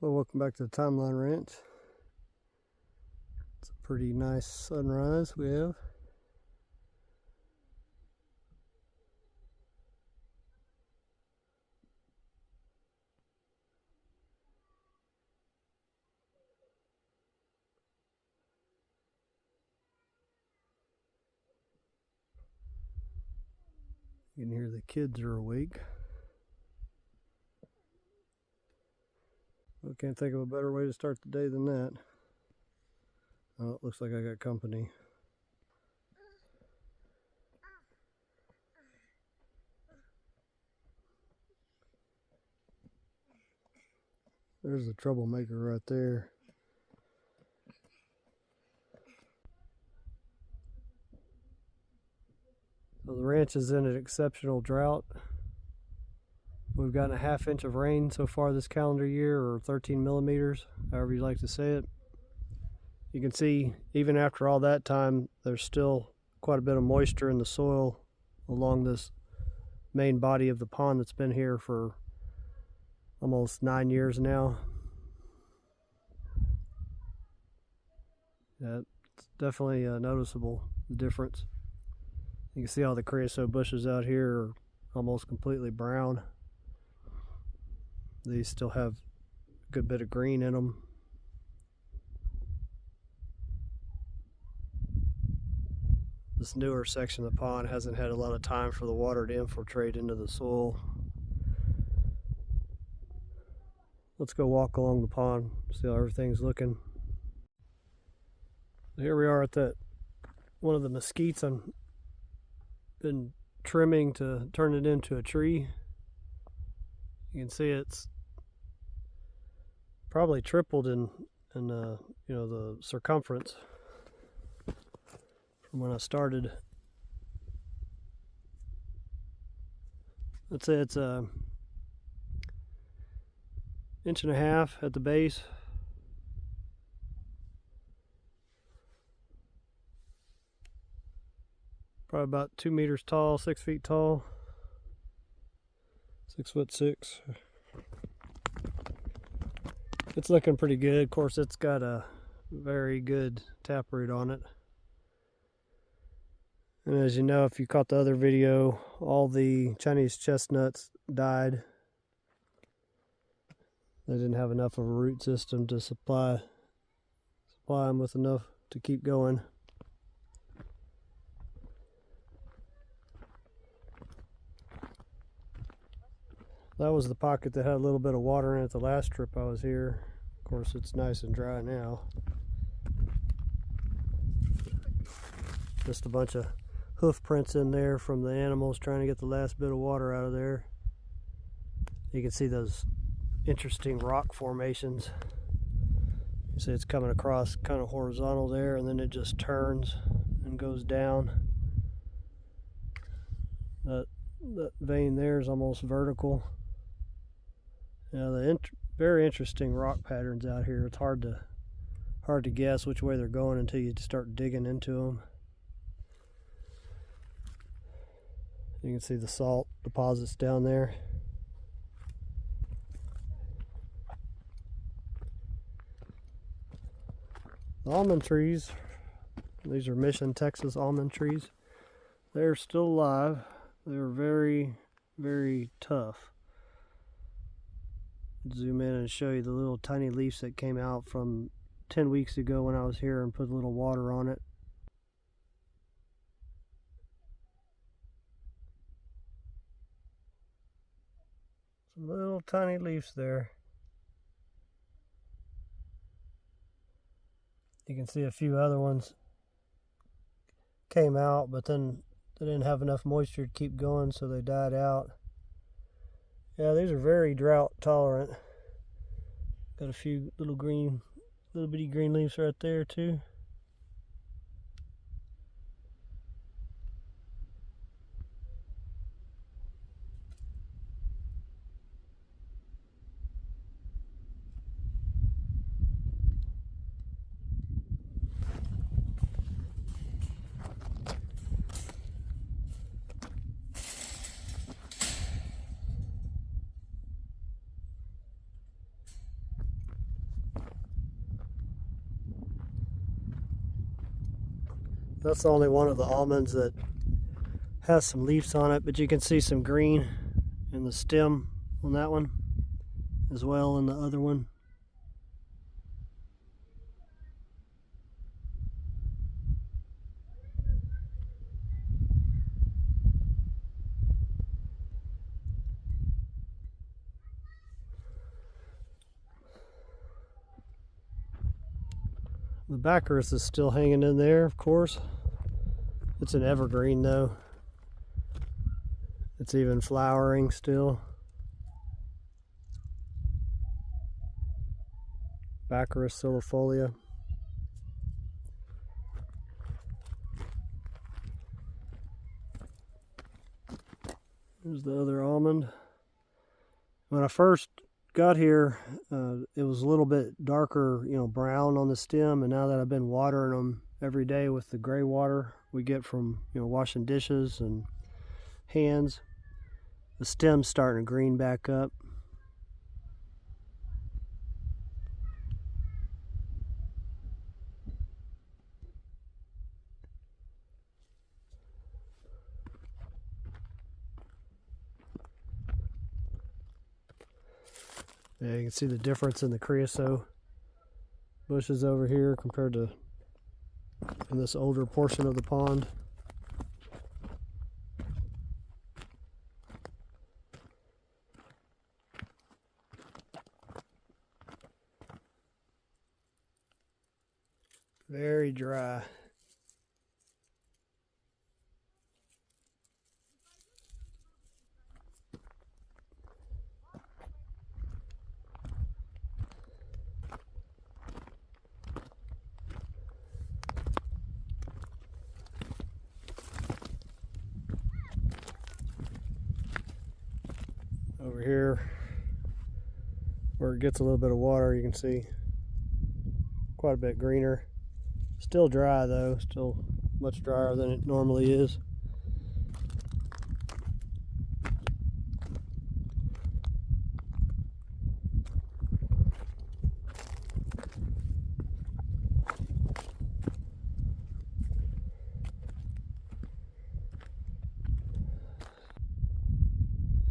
So welcome back to the Timeline Ranch. It's a pretty nice sunrise we have. You can hear the kids are awake. I can't think of a better way to start the day than that. Oh, it looks like I got company. There's the troublemaker right there. So the ranch is in an exceptional drought. We've gotten a ½ inch of rain so far this calendar year, or 13 millimeters, however you like to say it. You can see even after all that time, there's still quite a bit of moisture in the soil along this main body of the pond that's been here for almost 9 years now. Yeah, it's definitely noticeable, the difference. You can see all the creosote bushes out here are almost completely brown. These still have a good bit of green in them. This newer section of the pond hasn't had a lot of time for the water to infiltrate into the soil. Let's go walk along the pond, see how everything's looking. Here we are at that one of the mesquites I've been trimming to turn it into a tree. You can see it's probably tripled in the circumference from when I started. Let's say it's a 1.5 inches at the base. Probably about 2 meters tall, 6 feet tall, 6'6". It's looking pretty good. Of course, it's got a very good taproot on it. And as you know, if you caught the other video, all the Chinese chestnuts died. They didn't have enough of a root system to supply them with enough to keep going. That was the pocket that had a little bit of water in it the last trip I was here. Of course, it's nice and dry now. Just a bunch of hoof prints in there from the animals trying to get the last bit of water out of there. You can see those interesting rock formations. You see it's coming across kind of horizontal there, and then it just turns and goes down. That vein there is almost vertical. Yeah, very interesting rock patterns out here. It's hard to guess which way they're going until you start digging into them. You can see the salt deposits down there. The almond trees, these are Mission, Texas almond trees. They're still alive. They're very, very tough. Zoom in and show you the little tiny leaves that came out from 10 weeks ago when I was here and put a little water on it. Some little tiny leaves there. You can see a few other ones came out, but then they didn't have enough moisture to keep going, so they died out. Yeah, these are very drought tolerant. Got a few little bitty green leaves right there too. That's the only one of the almonds that has some leaves on it, but you can see some green in the stem on that one as well in the other one. The Baccharis is still hanging in there, of course. It's an evergreen though. It's even flowering still. Baccharis silifolia. Here's the other almond. When I first got here, it was a little bit darker, brown on the stem, and now that I've been watering them every day with the gray water we get from, washing dishes and hands, the stem's starting to green back up. Yeah, you can see the difference in the creosote bushes over here compared to in this older portion of the pond. Very dry. Over here, where it gets a little bit of water, you can see quite a bit greener. Still dry though, still much drier than it normally is.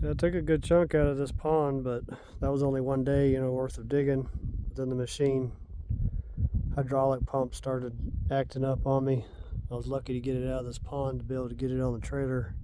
Yeah, I took a good chunk out of this pond, but that was only one day, worth of digging. But then the machine hydraulic pump started acting up on me. I was lucky to get it out of this pond to be able to get it on the trailer.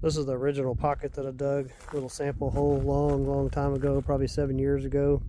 This is the original pocket that I dug, little sample hole long time ago, probably 7 years ago.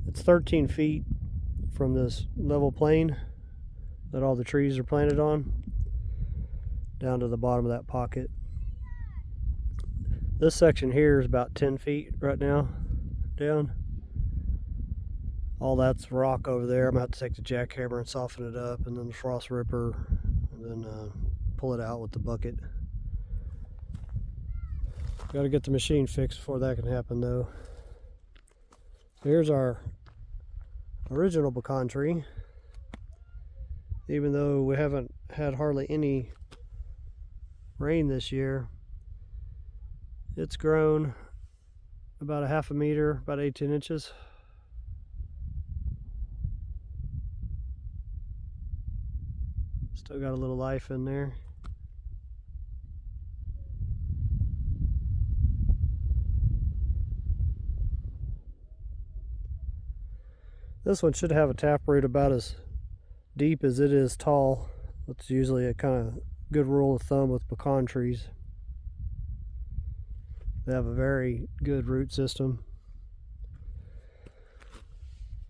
It's 13 feet from this level plane that all the trees are planted on, down to the bottom of that pocket. This section here is about 10 feet right now down. All that's rock over there. I'm gonna have to take the jackhammer and soften it up, and then the frost ripper, and then pull it out with the bucket. Got to get the machine fixed before that can happen though. Here's our original pecan tree. Even though we haven't had hardly any rain this year, it's grown about a half a meter, about 18 inches. Still got a little life in there. This one should have a taproot about as deep as it is tall. That's usually a kind of good rule of thumb with pecan trees. They have a very good root system.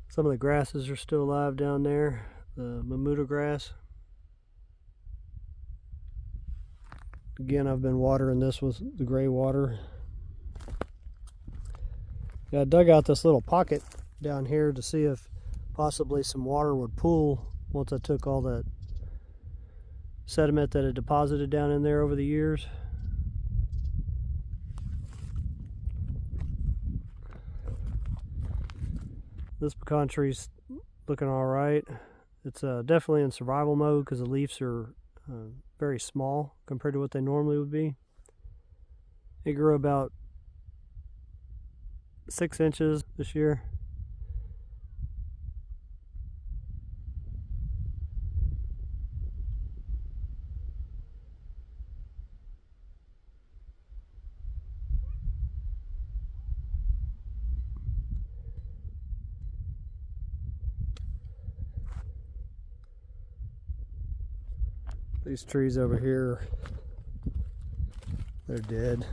Some of the grasses are still alive down there. The mamuta grass. Again, I've been watering this with the gray water. Yeah, I dug out this little pocket down here to see if possibly some water would pool once I took all that sediment that had deposited down in there over the years. This pecan tree's looking all right. It's definitely in survival mode because the leaves are very small compared to what they normally would be. It grew about 6 inches this year. These trees over here, they're dead.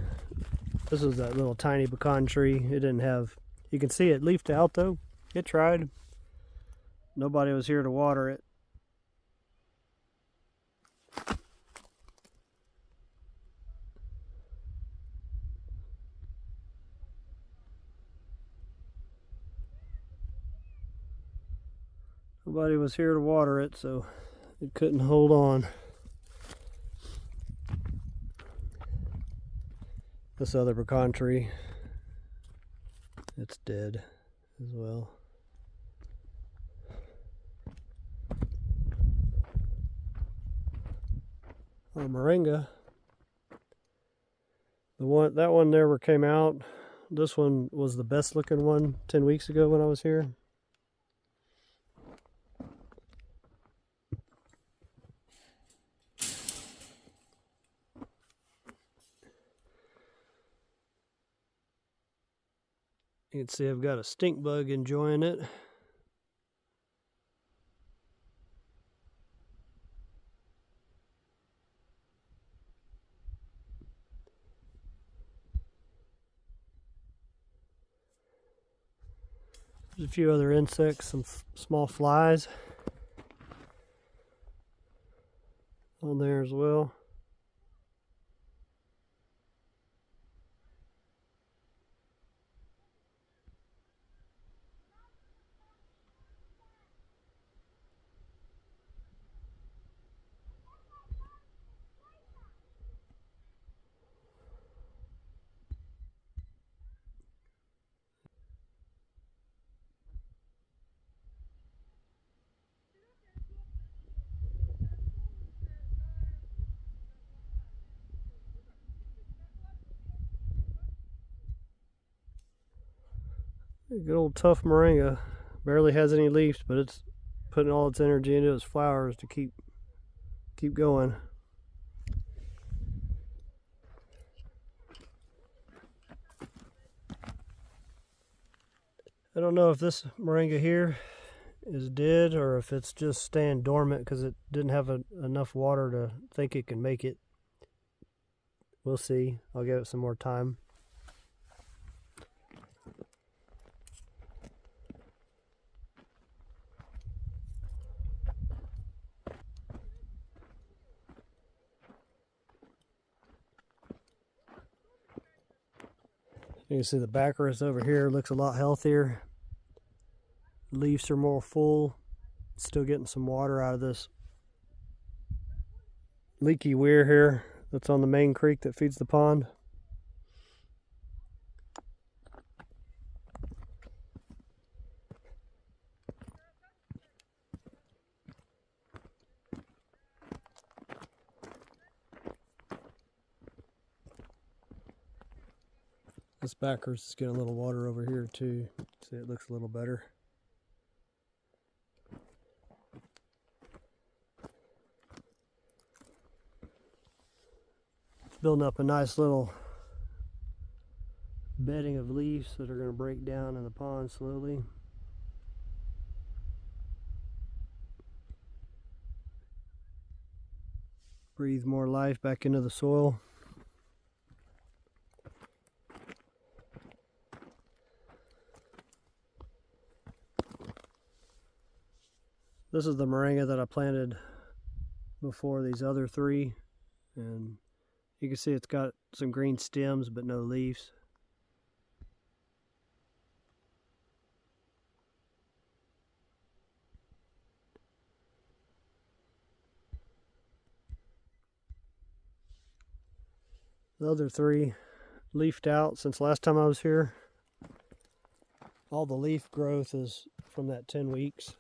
This was that little tiny pecan tree. It didn't have, you can see it leafed out though. It tried. Nobody was here to water it. Nobody was here to water it, so it couldn't hold on. This other pecan tree, it's dead as well. Our Moringa, that one never came out. This one was the best looking one 10 weeks ago when I was here. You can see I've got a stink bug enjoying it. There's a few other insects, some small flies on there as well. Good old tough Moringa. Barely has any leaves, but it's putting all its energy into its flowers to keep going. I don't know if this Moringa here is dead or if it's just staying dormant because it didn't have enough water to think it can make it. We'll see. I'll give it some more time. You can see the backrest over here looks a lot healthier. Leaves are more full. Still getting some water out of this leaky weir here that's on the main creek that feeds the pond. This backrest is getting a little water over here too. See, it looks a little better. It's building up a nice little bedding of leaves that are going to break down in the pond slowly. Breathe more life back into the soil. This is the Moringa that I planted before these other three, and you can see it's got some green stems but no leaves. The other three leafed out since last time I was here. All the leaf growth is from that 10 weeks.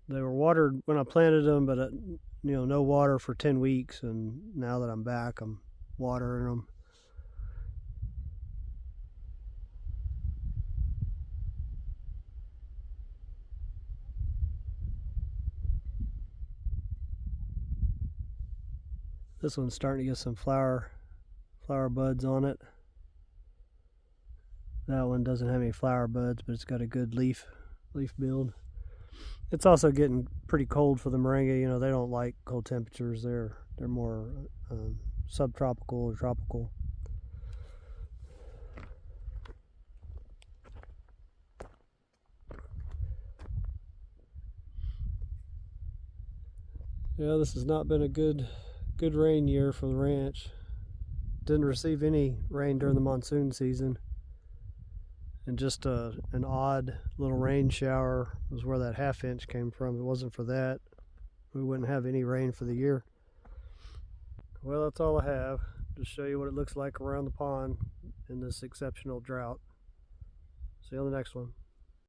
They were watered when I planted them, but no water for 10 weeks, and now that I'm back, I'm watering them. This one's starting to get some flower buds on it. That one doesn't have any flower buds, but it's got a good leaf leaf build. It's also getting pretty cold for the moringa. You know, they don't like cold temperatures. They're more subtropical or tropical. Yeah, this has not been a good rain year for the ranch. Didn't receive any rain during the monsoon season, and just an odd little rain shower was where that ½ inch came from. If it wasn't for that, we wouldn't have any rain for the year. Well, that's all I have. Just show you what it looks like around the pond in this exceptional drought. See you on the next one.